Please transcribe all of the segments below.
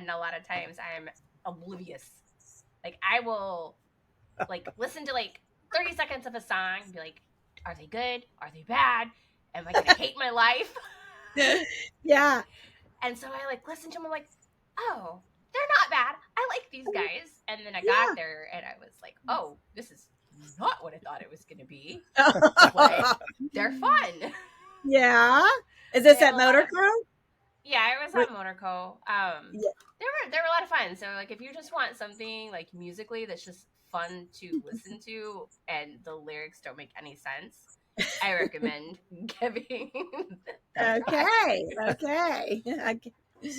and a lot of times I'm oblivious. Like I will like listen to like 30 seconds of a song and be like, are they good? Are they bad? Am I gonna hate my life? Yeah. And so I like listen to them. I'm like, oh, they're not bad. I like these guys. And then I got there and I was like, oh, this is not what I thought it was gonna be. But they're fun. Yeah. Is this They have at a lot of- Motorcrow? Yeah, I was on Motorco. Yeah. They were a lot of fun. So like if you just want something like musically that's just fun to listen to and the lyrics don't make any sense, I recommend giving that a try. Okay.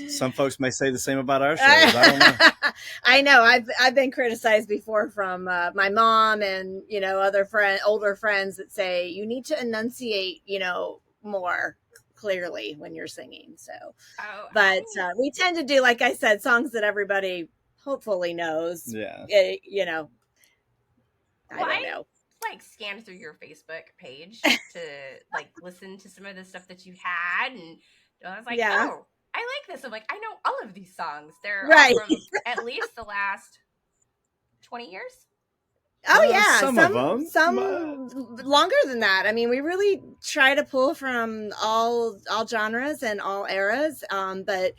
Some folks may say the same about our shows. I don't know. I know. I've been criticized before from my mom and other older friends that say you need to enunciate more clearly when you're singing. So, but we tend to do, like I said, songs that everybody hopefully knows. Yeah. I don't know. Like scanned through your Facebook page to like listen to some of the stuff that you had, and I was like, oh, I like this. I'm like, I know all of these songs. They're all from at least the last 20 years. Oh yeah, some of them, some longer than that. I mean, we really try to pull from all genres and all eras. But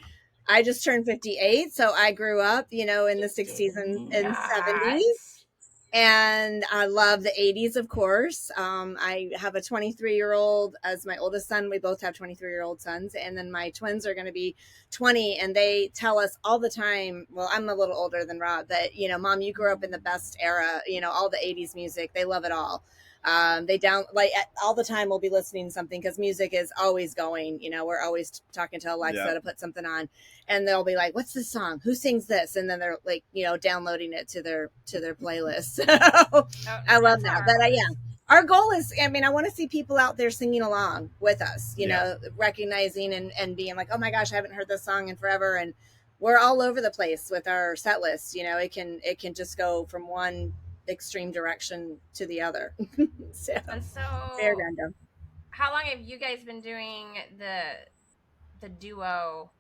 I just turned 58, so I grew up, in the 60s and 70s. And I love the 80s, of course. I have a 23-year-old as my oldest son. We both have 23-year-old sons. And then my twins are going to be 20. And they tell us all the time, well, I'm a little older than Rob, but, Mom, you grew up in the best era, all the 80s music. They love it all. They all the time we'll be listening to something because music is always going, we're always talking to Alexa to put something on, and they'll be like, what's this song? Who sings this? And then they're like, downloading it to their playlist. So I love that. But yeah, our goal is, I want to see people out there singing along with us, recognizing and being like, oh my gosh, I haven't heard this song in forever. And we're all over the place with our set list. It can just go from one extreme direction to the other. so very random. How long have you guys been doing the duo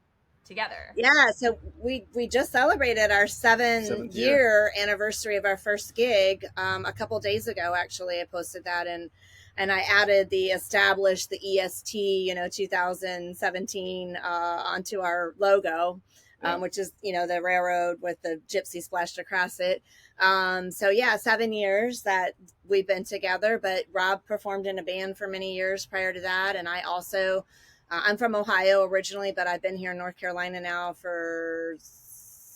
together? Yeah, so we just celebrated our 7th year anniversary of our first gig a couple days ago. Actually, I posted that and I added the EST 2017 onto our logo. Which is, the railroad with the gypsy splashed across it. So yeah, 7 years that we've been together, but Rob performed in a band for many years prior to that. And I also, I'm from Ohio originally, but I've been here in North Carolina now for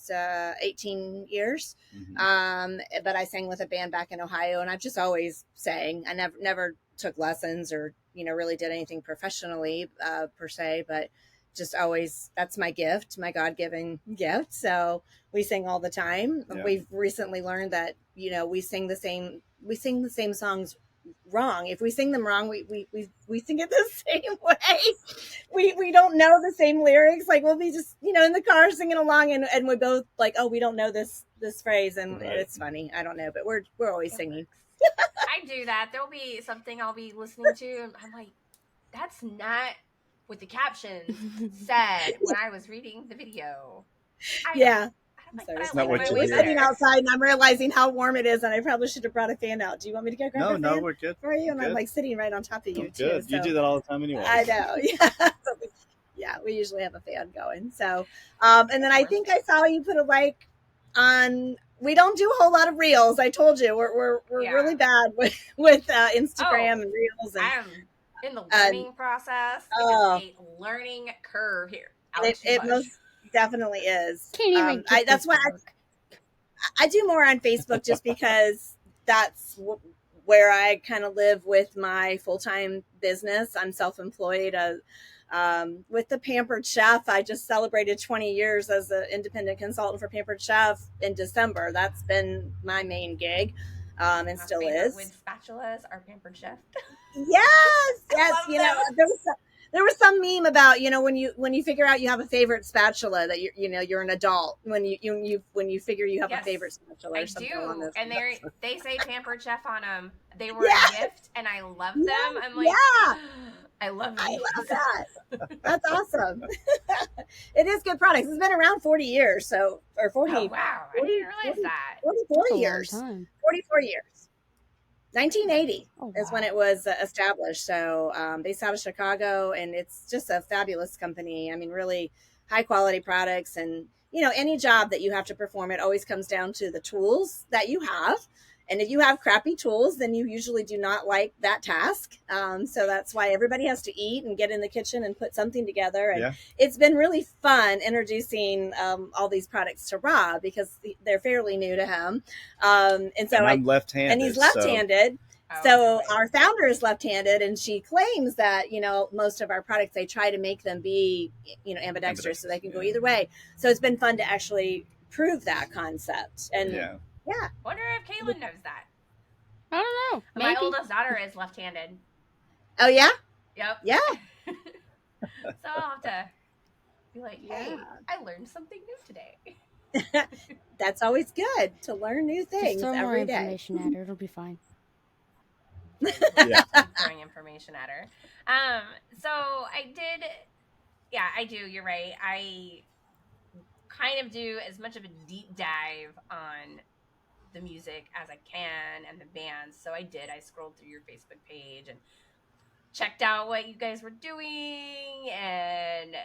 18 years. Mm-hmm. But I sang with a band back in Ohio, and I've just always sang. I never took lessons or, really did anything professionally per se, but just always, that's my gift, my God-given gift. So we sing all the time. Yeah. We've recently learned that, we sing the same songs wrong. If we sing them wrong, we sing it the same way. We don't know the same lyrics. Like we'll be just, in the car singing along and we both like, oh, we don't know this phrase. And It's funny. I don't know, but we're always singing. I do that. There'll be something I'll be listening to and I'm like, that's not what the captions said when I was reading the video. We're sitting outside and I'm realizing how warm it is and I probably should have brought a fan out. Do you want me to go grab a fan? No, we're good. For you? And I'm like sitting right on top of you too. Good. So. You do that all the time anyway. I know. Yeah. Yeah, we usually have a fan going. So, and then I think I saw you put a like on. We don't do a whole lot of reels. I told you we're really bad with Instagram and reels. And, I'm in the learning process. It's a learning curve here. It most definitely is. That's why I do more on Facebook just because that's where I kind of live with my full-time business. I'm self-employed. With the Pampered Chef, I just celebrated 20 years as an independent consultant for Pampered Chef in December. That's been my main gig, and still is. With spatulas, our Pampered Chef. Yes. There was some meme about, when you figure out you have a favorite spatula that you're an adult when you figure you have a favorite spatula. I do, and they say Pampered Chef on them. They were a gift, and I love them. I'm like, I love I these. love that. That's awesome. It is good products. It's been around 40 years, so or 40. Oh wow, 40, I didn't realize 40, that. 44 That's a years. long time. 44 years. 1980 Oh, is when wow. it was established. So based out of Chicago, and it's just a fabulous company. I mean, really high quality products, and any job that you have to perform, it always comes down to the tools that you have. And if you have crappy tools, then you usually do not like that task. So that's why everybody has to eat and get in the kitchen and put something together. And it's been really fun introducing all these products to Rob because they're fairly new to him. And so I'm left-handed. And he's left-handed. So our founder is left-handed, and she claims that, most of our products, they try to make them be, ambidextrous so they can go either way. So it's been fun to actually prove that concept. And yeah. Wonder if Kaylin knows that. I don't know. Maybe. My oldest daughter is left-handed. Oh, yeah? Yep. Yeah. So I'll have to be like, hey, I learned something new today. That's always good to learn new things Just throw more every day. information at her. It'll be fine. Throwing information at her. So I did. Yeah, I do. You're right. I kind of do as much of a deep dive on the music as I can and the bands. So I did. I scrolled through your Facebook page and checked out what you guys were doing, and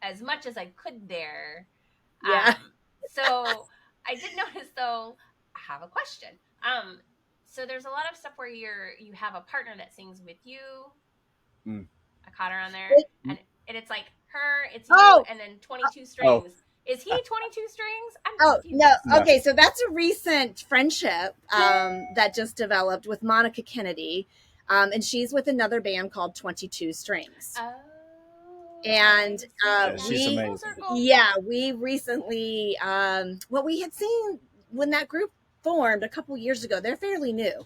as much as I could there. Yeah. So I did notice, though, I have a question. So there's a lot of stuff where you have a partner that sings with you. I caught her on there, and it's like her, it's you, and then 22 strings. Is he 22 strings? I'm confused. No. Okay, so that's a recent friendship that just developed with Monica Kennedy, and she's with another band called 22 Strings. Oh. And she's amazing. We recently, we had seen when that group formed a couple years ago. They're fairly new.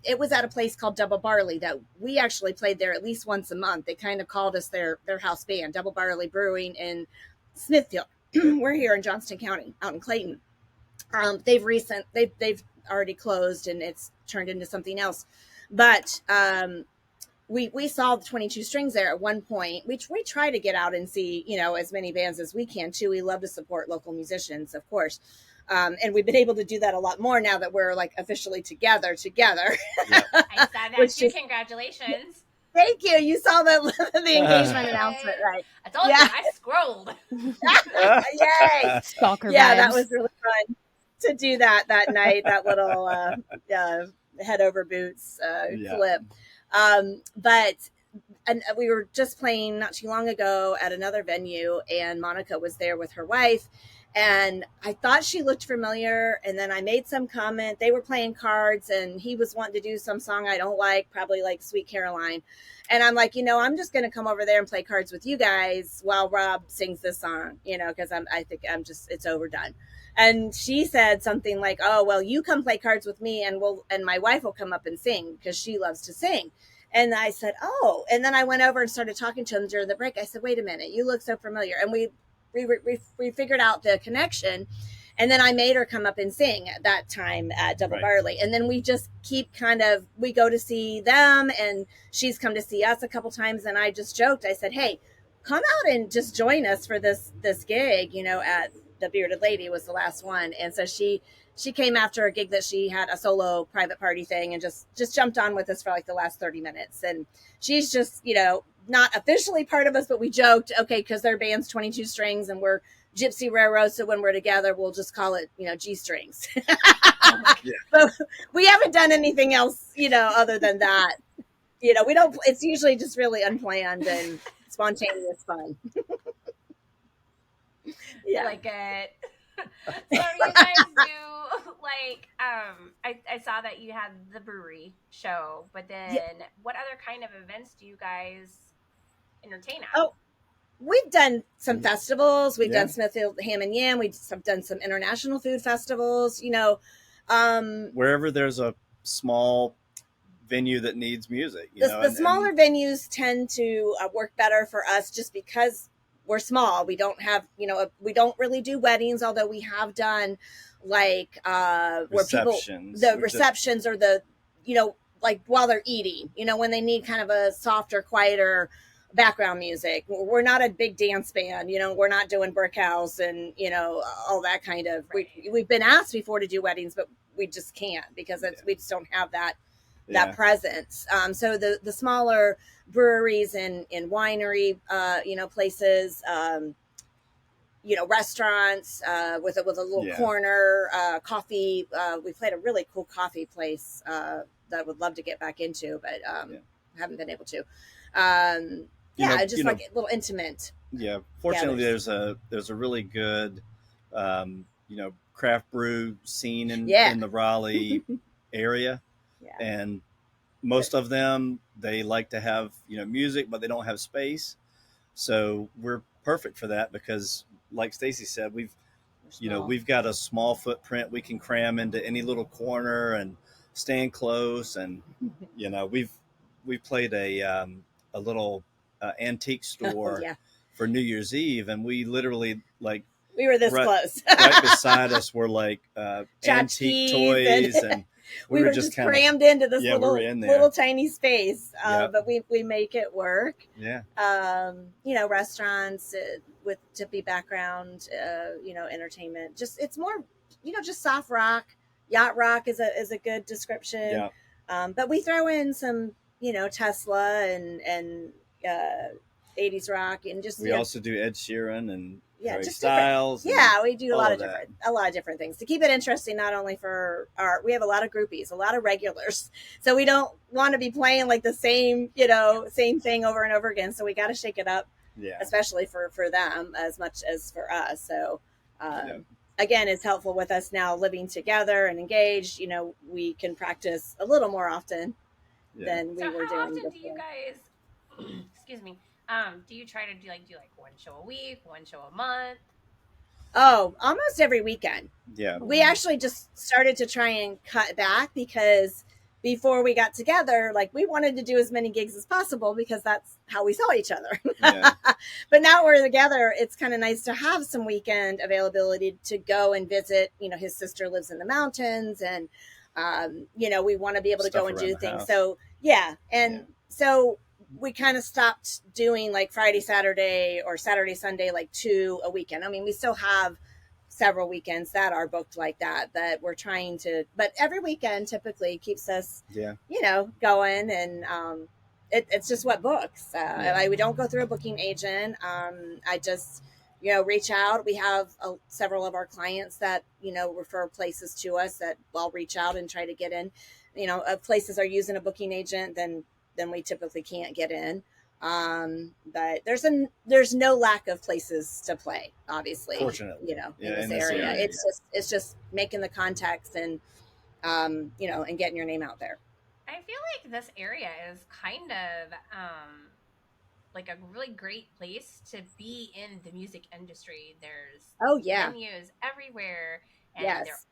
It was at a place called Double Barley that we actually played there at least once a month. They kind of called us their house band, Double Barley Brewing in Smithfield. We're here in Johnston County, out in Clayton. They've already closed, and it's turned into something else. But we saw the 22 Strings there at one point, which we try to get out and see, as many bands as we can too. We love to support local musicians, of course. And we've been able to do that a lot more now that we're like officially together. I saw that too. Congratulations. Thank you. You saw the engagement announcement, right? I told you, I scrolled. Yay. Stalker Yeah, vibes. that was really fun to do that night, that little head over boots clip. But we were just playing not too long ago at another venue, and Monica was there with her wife. And I thought she looked familiar. And then I made some comment. They were playing cards, and he was wanting to do some song I don't like, probably like Sweet Caroline. And I'm like, I'm just going to come over there and play cards with you guys while Rob sings this song, because I think it's overdone. And she said something like, oh, well, you come play cards with me, and my wife will come up and sing because she loves to sing. And I said, oh, and then I went over and started talking to him during the break. I said, wait a minute, you look so familiar. And we figured out the connection, and then I made her come up and sing at that time at Double Barley. And then we just keep we go to see them, and she's come to see us a couple times. And I just joked, I said, hey, come out and just join us for this gig, at the Bearded Lady was the last one. And so she came after a gig that she had, a solo private party thing, and just jumped on with us for like the last 30 minutes. And she's just, not officially part of us, but we joked, okay, because their band's 22 Strings and we're Gypsy Railroad, so when we're together, we'll just call it, G Strings. But we haven't done anything else, other than that. We don't, it's usually just really unplanned and spontaneous fun. I like it. So you guys do I saw that you had the brewery show, but then what other kind of events do you guys entertain at? Oh, we've done some festivals. We've done Smithfield Ham and Yam. We've done some international food festivals. Wherever there's a small venue that needs music, the smaller venues tend to work better for us just because we're small. We don't have, we don't really do weddings, although we have done like where people, the receptions or the, like while they're eating, when they need kind of a softer, quieter background music. We're not a big dance band, we're not doing brick house and, all that kind of, Right. we've been asked before to do weddings, but we just can't because we just don't have that presence. So the smaller breweries and winery, places, restaurants with a little corner, coffee. We played a really cool coffee place that I would love to get back into, but haven't been able to. Just like a little intimate. Yeah, fortunately, there's a really good, craft brew scene in the Raleigh area, and most of them, they like to have music, but they don't have space. So we're perfect for that because, like Stacy said, we've got a small footprint. We can cram into any little corner and stand close. And we've played a little antique store for New Year's Eve, and we literally we were this close. Right beside us were antique toys and we were just crammed into this little tiny space, but we make it work. Restaurants with tippy background, entertainment. It's more, just soft rock. Yacht rock is a good description. But we throw in some, Tesla and 80s rock, and just we also do Ed Sheeran and Harry just Styles. We do a lot of different things to keep it interesting. Not only for we have a lot of groupies, a lot of regulars, so we don't want to be playing like the same thing over and over again. So we got to shake it up, especially for them as much as for us. So again, it's helpful with us now living together and engaged. We can practice a little more often than we were doing how often before. do you guys excuse me, do you try to do one show a week, one show a month? Oh, almost every weekend. Yeah. We actually just started to try and cut back because before we got together, we wanted to do as many gigs as possible because that's how we saw each other. But now we're together, it's kind of nice to have some weekend availability to go and visit. His sister lives in the mountains, and we want to be able to go and do things. House. So so we kind of stopped doing Friday, Saturday or Saturday, Sunday, 2 a weekend. I mean, we still have several weekends that are booked like that, but we're trying to, but every weekend typically keeps us, going. And it's just what books. We don't go through a booking agent. I just, reach out. We have several of our clients that, refer places to us that I'll reach out and try to get in. If places are using a booking agent, then we typically can't get in. But there's no lack of places to play, obviously. Fortunately, in this area. It's just making the contacts and and getting your name out there. I feel like this area is kind of a really great place to be in the music industry. There's venues everywhere, and there's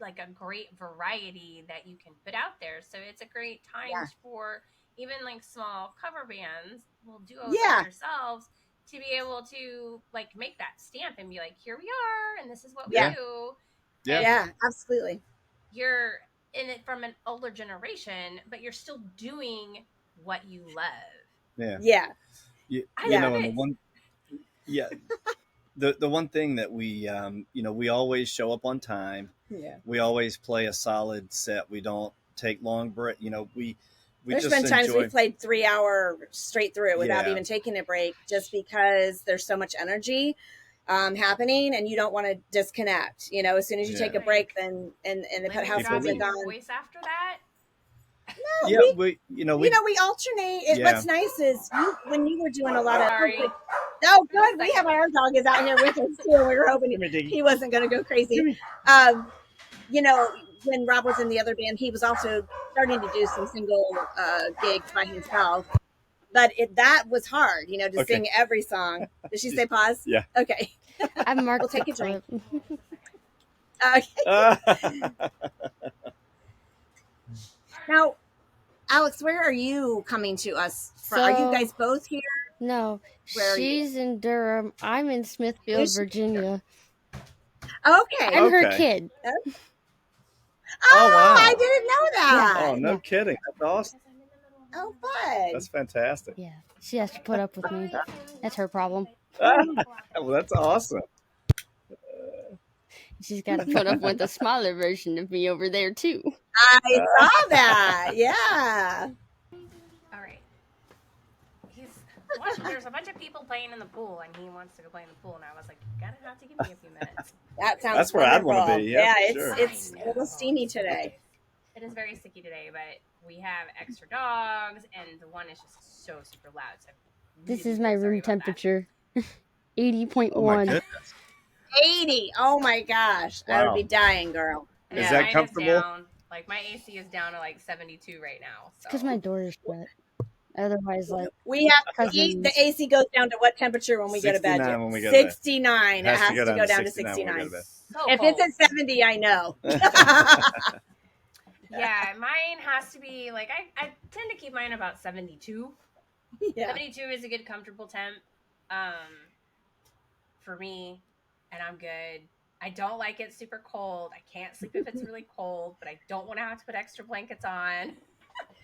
a great variety that you can put out there. So it's a great time for even small cover bands will do it themselves to be able to make that stamp and be here we are, and this is what we do. Yeah, absolutely. You're in it from an older generation, but you're still doing what you love. The one thing that we we always show up on time. We always play a solid set. We don't take long break. There's been times we played 3 hour straight through without even taking a break, just because there's so much energy happening, and you don't want to disconnect. As soon as you take a break, then and the house music on. Voice after that. No, we alternate. What's nice is when you were doing a lot of. Oh, good. We have our dog is out here with us too. We were hoping he wasn't going to go crazy. When Rob was in the other band, he was also starting to do some single gigs by himself. But that was hard, to sing every song. Did she say pause? Yeah. Okay. I'm marked. We'll take a drink. Okay. Now, Alex, where are you coming to us from? Are you guys both here? No, she's in Durham. I'm in Smithfield, Virginia. Okay. I'm her kid. Oh, wow. I didn't know that. Oh, no kidding. That's awesome. Oh, fun. That's fantastic. Yeah, she has to put up with me. That's her problem. Well, that's awesome. She's got to put up with a smaller version of me over there too. I saw that. Yeah. All right. There's a bunch of people playing in the pool, and he wants to go play in the pool. And I was like, you're gonna have to give me a few minutes. That sounds. That's where wonderful. I'd want to be. Yeah, it's a little steamy today. It is very sticky today, but we have extra dogs, and the one is just so super loud. So this is my room temperature. 80.1. Oh my goodness. 80. Oh my gosh. Wow. I would be dying, girl. Is that comfortable? Down. Like my AC is down to like 72 right now. It's because my door is shut. Otherwise, like we have to eat. The AC goes down to what temperaure when we go to bed? 69. It has to go down to 69. If it's at 70, I know. Yeah, mine has to be like I tend to keep mine about 72. Yeah. 72 is a good comfortable temp for me, and I'm good. I don't like it super cold. I can't sleep if it's really cold, but I don't want to have to put extra blankets on.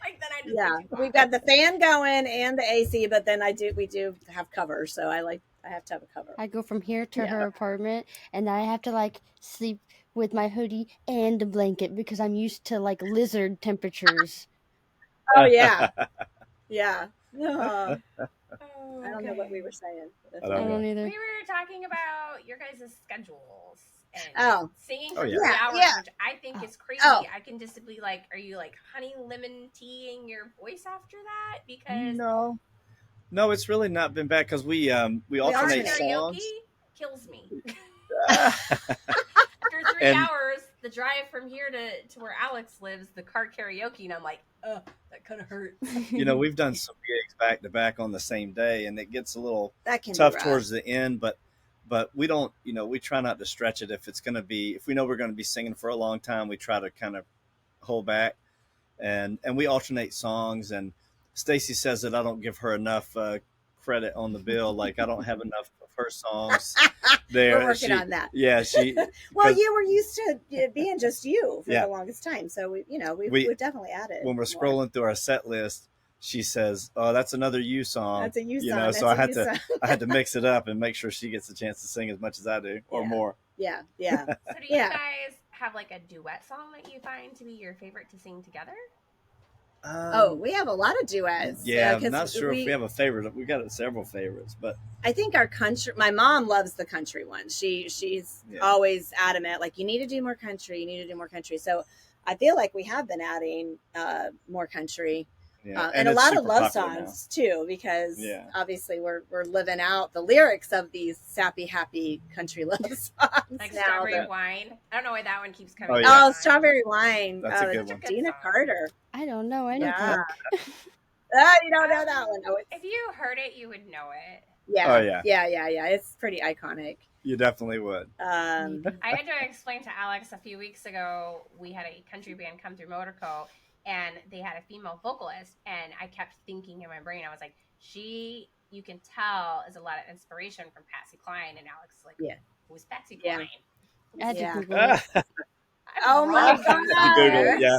Like then I just we've got the fan going and the AC, but then we do have covers, so I have to have a cover. I go from here to her apartment, and I have to like sleep with my hoodie and a blanket because I'm used to like lizard temperatures. Oh yeah, yeah. I don't know what we were saying. I don't either. We were talking about your guys' schedules and singing for 3 hours, which I think is crazy. I can just be like, are you like honey lemon teaing your voice after that? Because no, it's really not been bad because we alternate songs. Kills me. After 3 hours, the drive from here to where Alex lives, the car karaoke, and I'm like, oh, that kind of hurts. We've done some gigs back to back on the same day, and it gets a little tough towards the end, but we don't, we try not to stretch it. If we know we're going to be singing for a long time, we try to kind of hold back, and we alternate songs. And Stacy says that I don't give her enough credit on the bill. Like I don't have enough of her songs there. We're working on that. Yeah, well, you were used to being just you for the longest time, so we've definitely added. When we're scrolling through our set list, she says, "Oh, that's another you song." That's a you song. So I had to mix it up and make sure she gets a chance to sing as much as I do or more. Yeah. So do you guys have like a duet song that you find to be your favorite to sing together? We have a lot of duets. Yeah, I'm not sure if we have a favorite. We got several favorites, but I think our country. My mom loves the country one. She's always adamant, like you need to do more country. You need to do more country. So I feel like we have been adding more country. Yeah. And a lot of love songs too, because obviously we're living out the lyrics of these sappy, happy country love songs. Like Strawberry Wine. I don't know why that one keeps coming. Oh, Strawberry Wine. That's a good one. Dina Carter. I don't know anything. You don't know that one. No, if you heard it, you would know it. Yeah. Oh yeah. Yeah. It's pretty iconic. You definitely would. I had to explain to Alex a few weeks ago. We had a country band come through Motorco. And they had a female vocalist, and I kept thinking in my brain, I was like, you can tell, is a lot of inspiration from Patsy Cline. And Alex was like, who's Patsy Cline? Oh my God.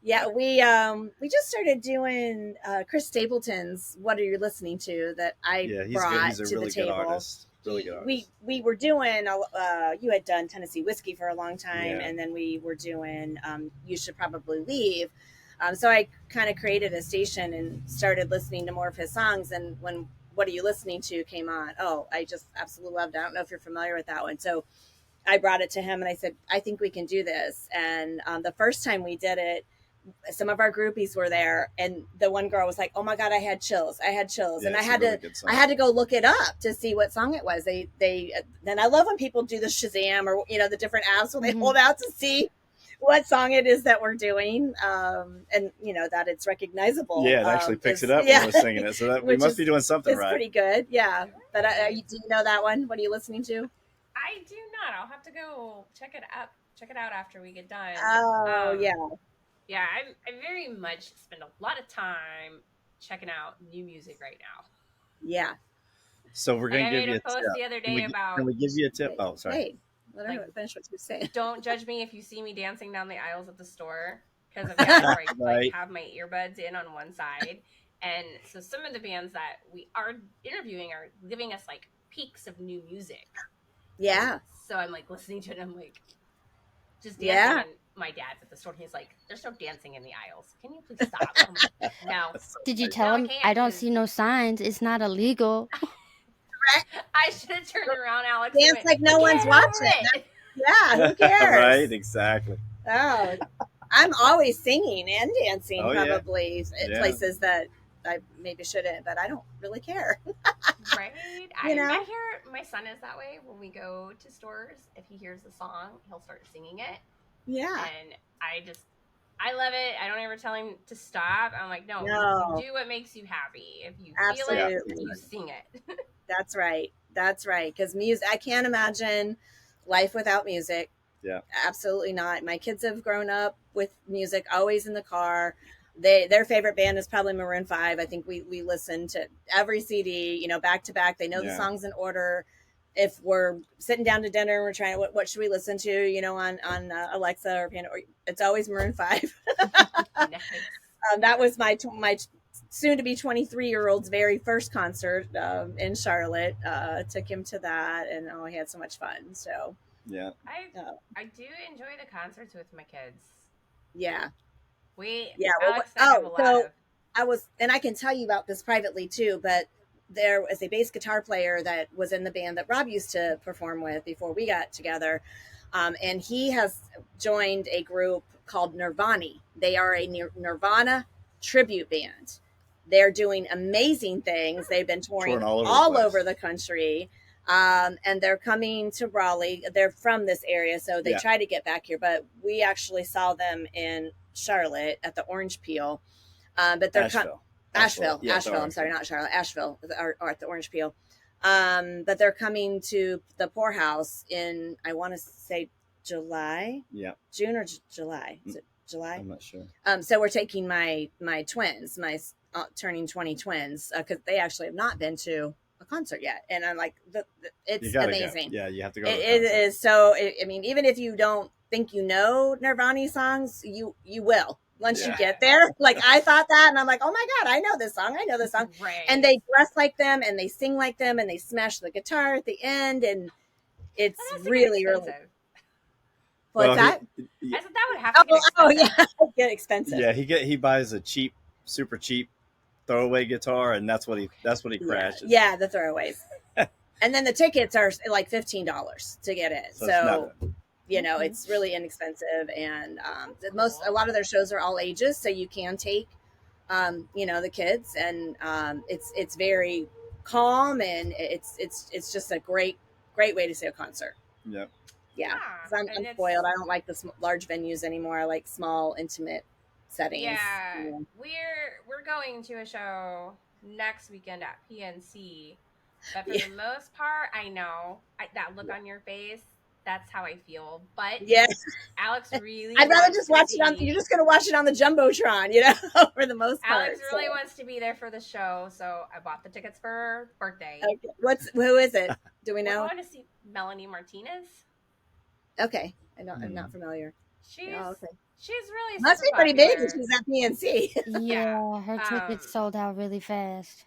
Yeah. We just started doing Chris Stapleton's "What Are You Listening To" that I brought he's a to really the table. Good artist. Really good artist. We were doing you had done Tennessee Whiskey for a long time, and then we were doing You Should Probably Leave. So I kind of created a station and started listening to more of his songs. And when "What Are You Listening To" came on, I just absolutely loved it. I don't know if you're familiar with that one. So I brought it to him and I said, I think we can do this. And the first time we did it, some of our groupies were there, and the one girl was like, "Oh my God, I had chills!" And I had to go look it up to see what song it was. Then I love when people do the Shazam or the different apps when they hold out to see what song it is that we're doing, and that it's recognizable. Yeah, it actually picks it up when we're singing it, so that we must be doing something right. It's pretty good, yeah. But do you know that one? What are you listening to? I do not. I'll have to go check it out after we get done. Oh, yeah. Yeah, I very much spend a lot of time checking out new music right now. Yeah. So we're going to give you a post tip. The other day about. Can we give you a tip? Oh, sorry. Hey, Let her finish what she was saying. Don't judge me if you see me dancing down the aisles at the store, because of where I like have my earbuds in on one side. And so some of the bands that we are interviewing are giving us like peaks of new music. Yeah. And so I'm like listening to it and I'm like just dancing. And my dad's at the store and he's like, there's no dancing in the aisles. Can you please stop? I'm like, no. Did you tell him I don't see no signs? It's not illegal. I should have turned around, Alex. Dance like no one's watching. Yeah, who cares? Right, exactly. Oh, I'm always singing and dancing probably at places that I maybe shouldn't, but I don't really care. Right? I hear my son is that way when we go to stores. If he hears the song, he'll start singing it. Yeah. And I love it. I don't ever tell him to stop. I'm like, no. You do what makes you happy. If you feel it, you sing it. That's right. That's right. Because music, I can't imagine life without music. Yeah. Absolutely not. My kids have grown up with music, always in the car. Their favorite band is probably Maroon 5. I think we listen to every CD, back to back. They know the songs in order. If we're sitting down to dinner and we're trying, what should we listen to, on Alexa or piano, it's always Maroon 5. Nice. That was my soon to be 23-year-old's very first concert in Charlotte. Took him to that, and he had so much fun. So yeah, I do enjoy the concerts with my kids. Yeah. And I can tell you about this privately too, but there was a bass guitar player that was in the band that Rob used to perform with before we got together. And he has joined a group called Nirvana. They are a Nirvana tribute band. They're doing amazing things. They've been touring all over the country. And they're coming to Raleigh. They're from this area, so they try to get back here. But we actually saw them in Charlotte at the Orange Peel. But they're Asheville. I'm sorry, not Charlotte. Asheville, or at the Orange Peel. But they're coming to the Poorhouse in, I want to say, July. Yeah. June or July? Is it July? I'm not sure. So we're taking my twins, my turning 20 twins, because they actually have not been to a concert yet, and I'm like, it's amazing. Go. Yeah, you have to go. It is so. I mean, even if you don't think Nirvana songs, you will once you get there. Like I thought that, and I'm like, oh my god, I know this song. Right. And they dress like them, and they sing like them, and they smash the guitar at the end, and it's really What's that? I said that would have to get expensive. Get expensive. Yeah, he buys a super cheap throwaway guitar, and that's what he crashes. Yeah, the throwaways. And then the tickets are like $15 to get in. So it's really inexpensive, and a lot of their shows are all ages, so you can take the kids, and it's very calm, and it's just a great way to see a concert. Yeah, I'm spoiled. I don't like the large venues anymore. I like small, intimate settings. Yeah. We're going to a show next weekend at PNC, but for the most part, I know that look on your face. That's how I feel. But Alex really. I'd rather just watch it on. You're just gonna watch it on the jumbotron, for the most part. Alex really wants to be there for the show, so I bought the tickets for her birthday. Okay. Who is it? Do we know? We're going to see Melanie Martinez. Okay, I'm not familiar. She's really must be pretty big if she's at PNC. Yeah, her tickets sold out really fast.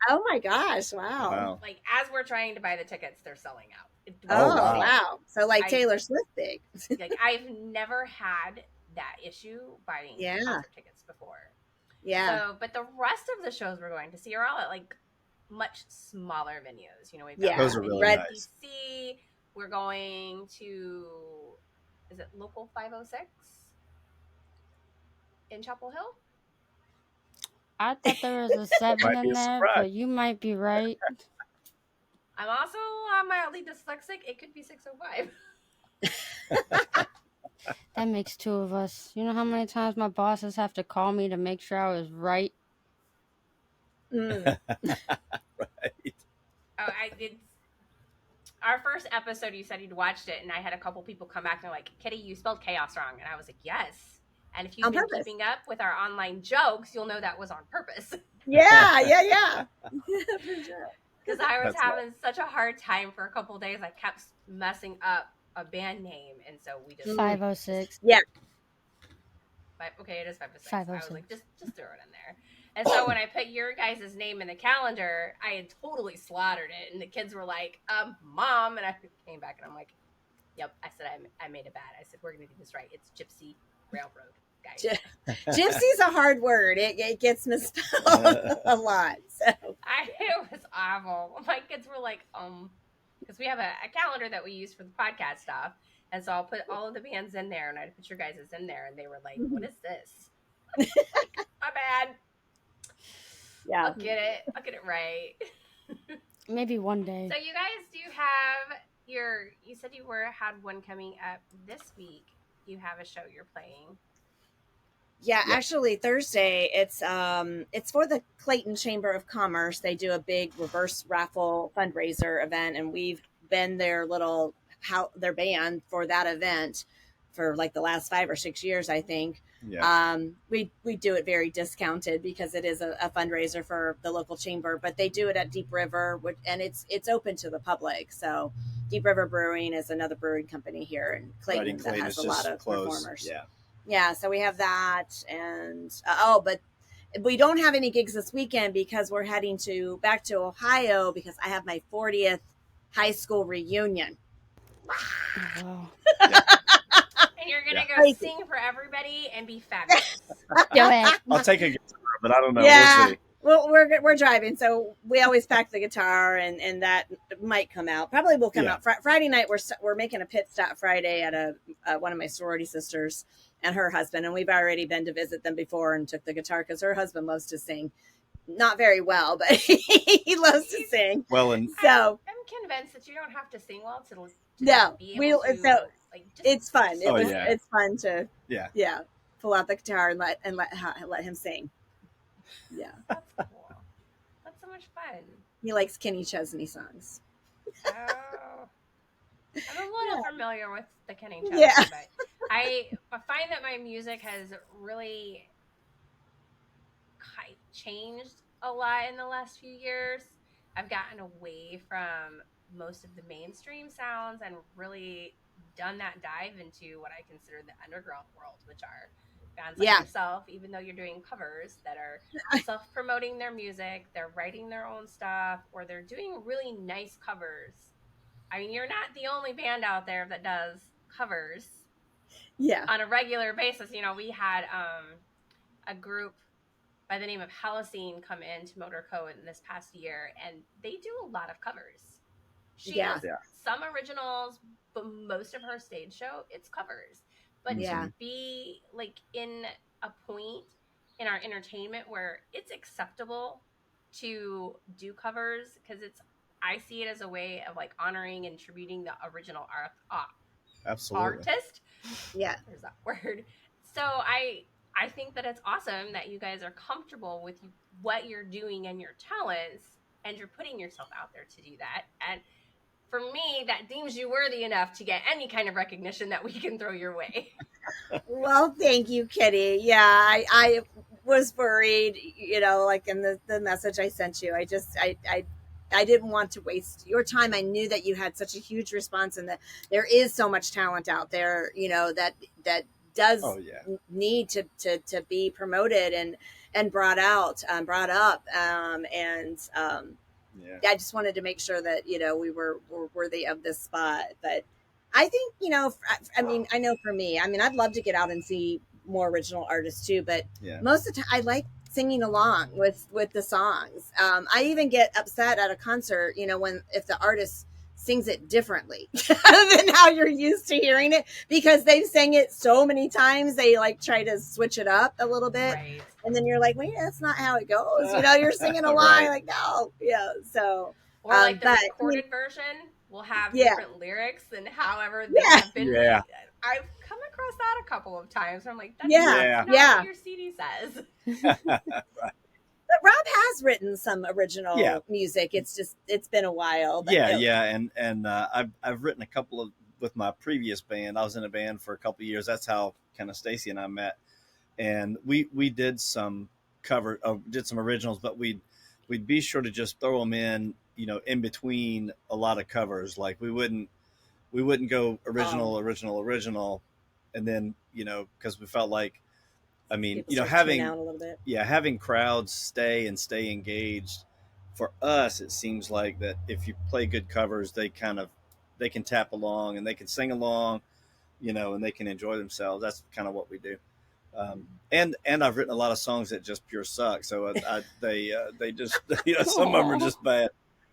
Oh my gosh! Wow. Like as we're trying to buy the tickets, they're selling out. Wow! So like Taylor Swift big. Like I've never had that issue buying concert tickets before. Yeah. So, but the rest of the shows we're going to see are all at like much smaller venues. We've got those are really nice. DC. We're going to, is it Local 506 in Chapel Hill? I thought there was a 7 in there, but you might be right. I'm also mildly dyslexic. It could be 605. That makes 2 of us. You know how many times my bosses have to call me to make sure I was right? Right. Oh, I did. Our first episode, you said you'd watched it, and I had a couple people come back and they're like, Kitty, you spelled chaos wrong. And I was like, yes. And if you've been keeping up with our online jokes, you'll know that was on purpose. Yeah. For sure. Because I was having such a hard time for a couple of days. I kept messing up a band name, and so we just 506. Yeah. Okay, it is 506. 506. I was like, just throw it in there. And so when I put your guys' name in the calendar, I had totally slaughtered it, and the kids were like, Mom, and I came back and I'm like, yep. I said I made it bad. I said we're gonna do this right. It's Gypsy Railroad, guys. Gypsy's a hard word. It gets misspelled a lot. So It was awful. My kids were like, because we have a calendar that we use for the podcast stuff, and so I'll put all of the bands in there, and I'd put your guys' in there, and they were like, "What is this?" Like, my bad. yeah, I'll get it right. Maybe one day. So you guys do have you said you had one coming up this week. You have a show you're playing. Yeah, actually Thursday it's for the Clayton Chamber of Commerce. They do a big reverse raffle fundraiser event, and we've been their band for that event for like the last 5 or 6 years, I think. Yeah. We do it very discounted because it is a fundraiser for the local chamber, but they do it at Deep River, and it's open to the public. So Deep River Brewing is another brewing company here in Clayton that has a lot of performers. Yeah, so we have that, and but we don't have any gigs this weekend because we're heading back to Ohio because I have my 40th high school reunion. Wow. And you're gonna go sing for everybody and be fabulous. Do it. I'll take a guitar, but I don't know. Yeah. We'll see. Well, we're driving, so we always pack the guitar, and that might come out. Probably will come out Friday night. We're making a pit stop Friday at one of my sorority sisters and her husband, and we've already been to visit them before and took the guitar because her husband loves to sing. Not very well, but he loves to sing. Well, and so I'm convinced that you don't have to sing well to be able to. So it's fun. Yeah. It's fun to pull out the guitar and let him sing. Yeah, that's cool. That's so much fun. He likes Kenny Chesney songs. Oh, I'm a little familiar with the Kenny Chesney, but I find that my music has really changed a lot in the last few years. I've gotten away from most of the mainstream sounds and really done that dive into what I consider the underground world, which are bands like yourself, even though you're doing covers that are self-promoting their music, they're writing their own stuff, or they're doing really nice covers. I mean, you're not the only band out there that does covers on a regular basis. You know, we had a group by the name of Halocene come into Motor Co. in this past year, and they do a lot of covers. She has some originals, but most of her stage show, it's covers. But to be like in a point in our entertainment where it's acceptable to do covers, because I see it as a way of like honoring and tributing the original artist. Yeah, there's that word. So I think that it's awesome that you guys are comfortable with what you're doing and your talents, and you're putting yourself out there to do that. And for me, that deems you worthy enough to get any kind of recognition that we can throw your way. Well, thank you, Kitty. Yeah, I was worried, like in the message I sent you. I didn't want to waste your time. I knew that you had such a huge response, and that there is so much talent out there, that does need to be promoted and brought up. I just wanted to make sure that, we were worthy of this spot. But I think, I know for me, I'd love to get out and see more original artists too, but most of the time I like singing along with the songs. I even get upset at a concert, if the artist sings it differently than how you're used to hearing it, because they've sang it so many times. They like try to switch it up a little bit. Right. And then you're like, wait, that's not how it goes. You're singing along. Like, no. Yeah. So, or like the recorded version will have different lyrics than however they have been. Yeah. I've come across that a couple of times. I'm like, that's not what your CD says. Right. But Rob has written some original music. It's been a while. But and I've written a couple with my previous band. I was in a band for a couple of years. That's how kind of Stacy and I met, and we did some did some originals, but we'd be sure to just throw them in, in between a lot of covers. Like we wouldn't we wouldn't go original, and then because we felt like, I mean, having crowds stay engaged. For us, it seems like that if you play good covers, they can tap along and they can sing along, and they can enjoy themselves. That's kind of what we do. And I've written a lot of songs that just pure suck. So they just some of them are just bad.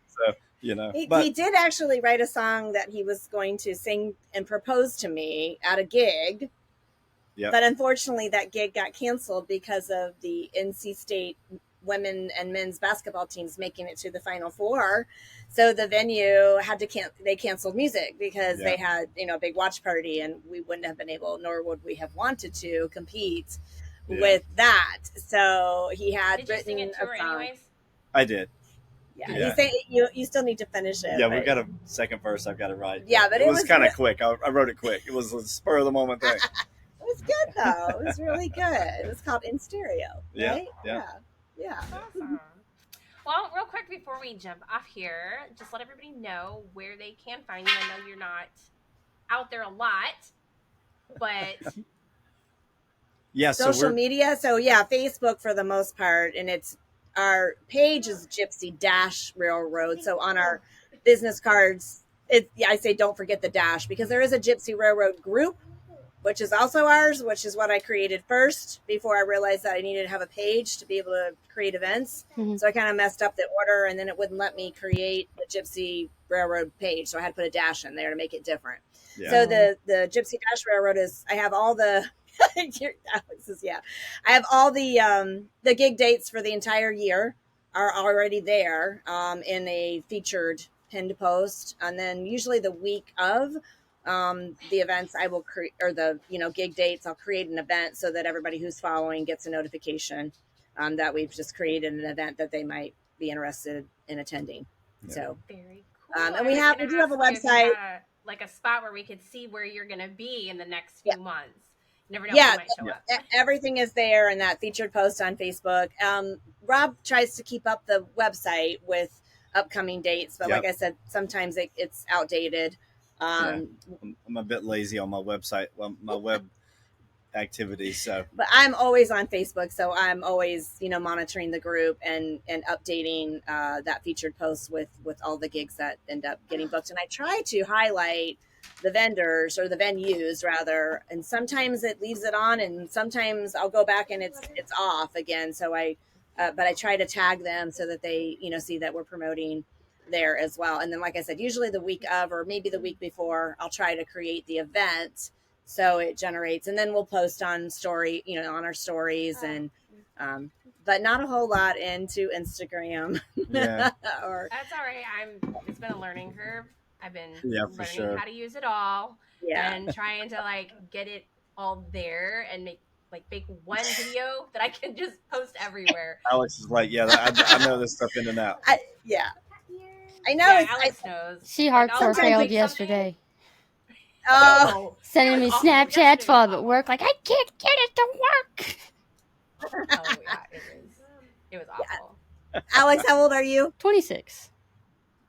So he did actually write a song that he was going to sing and propose to me at a gig. Yep. But unfortunately, that gig got canceled because of the NC State women and men's basketball teams making it to the Final Four. So the venue had to they canceled music because they had a big watch party, and we wouldn't have been able, nor would we have wanted to compete with that. So he had written sing it to her anyways? I did. Yeah. You still need to finish it. Yeah, we've got a second verse I've got to write. Yeah, but it was kind of quick. I wrote it quick. It was a spur of the moment thing. It was good though. It was really good. It was called In Stereo. Right? Yeah. Awesome. Well, real quick before we jump off here, just let everybody know where they can find you. I know you're not out there a lot, but social media. So Facebook for the most part, and our page is Gypsy Railroad. So on our business cards, I say don't forget the dash, because there is a Gypsy Railroad group, which is also ours, which is what I created first before I realized that I needed to have a page to be able to create events. Mm-hmm. So I kind of messed up the order, and then it wouldn't let me create the Gypsy Railroad page. So I had to put a dash in there to make it different. Yeah. So the Gypsy Dash Railroad I have all the I have all the gig dates for the entire year are already there in a featured pinned post, and then usually the week of the events I will create, or the gig dates, I'll create an event so that everybody who's following gets a notification that we've just created an event that they might be interested in attending. Yeah. So very cool. And we do have a website, like a spot where we could see where you're going to be in the next few months. You never know who might show up. Everything is there in that featured post on Facebook. Rob tries to keep up the website with upcoming dates, but like I said, sometimes it's outdated. I'm a bit lazy on my website, my web activities. So, but I'm always on Facebook, so I'm always monitoring the group and updating that featured post with all the gigs that end up getting booked. And I try to highlight the vendors, or the venues rather, and sometimes it leaves it on, and sometimes I'll go back and it's off again. So but I try to tag them so that they see that we're promoting there as well. And then, like I said, usually the week of, or maybe the week before, I'll try to create the event so it generates, and then we'll post on on our stories, and but not a whole lot into Instagram. Yeah. That's all right. It's been a learning curve. I've been learning how to use it all, and trying to get it all there and make one video that I can just post everywhere. Alex is like, I know this stuff in and out. I know. Yeah, Alex knows. She hardcore failed yesterday. Sending me Snapchats while I'm at work, I can't get it to work. Oh yeah, it was awful. Alex, how old are you? 26.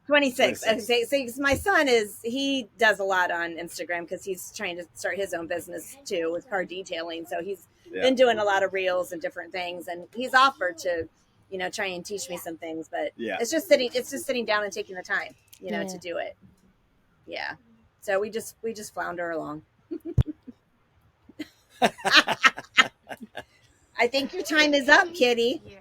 26. Okay, so my son he does a lot on Instagram because he's trying to start his own business too with car detailing. So he's been doing a lot of reels and different things, and he's offered to, try and teach me some things. But it's just sitting down and taking the time, to do it. Yeah. So we just flounder along. I think your time is up, Kitty. Yeah.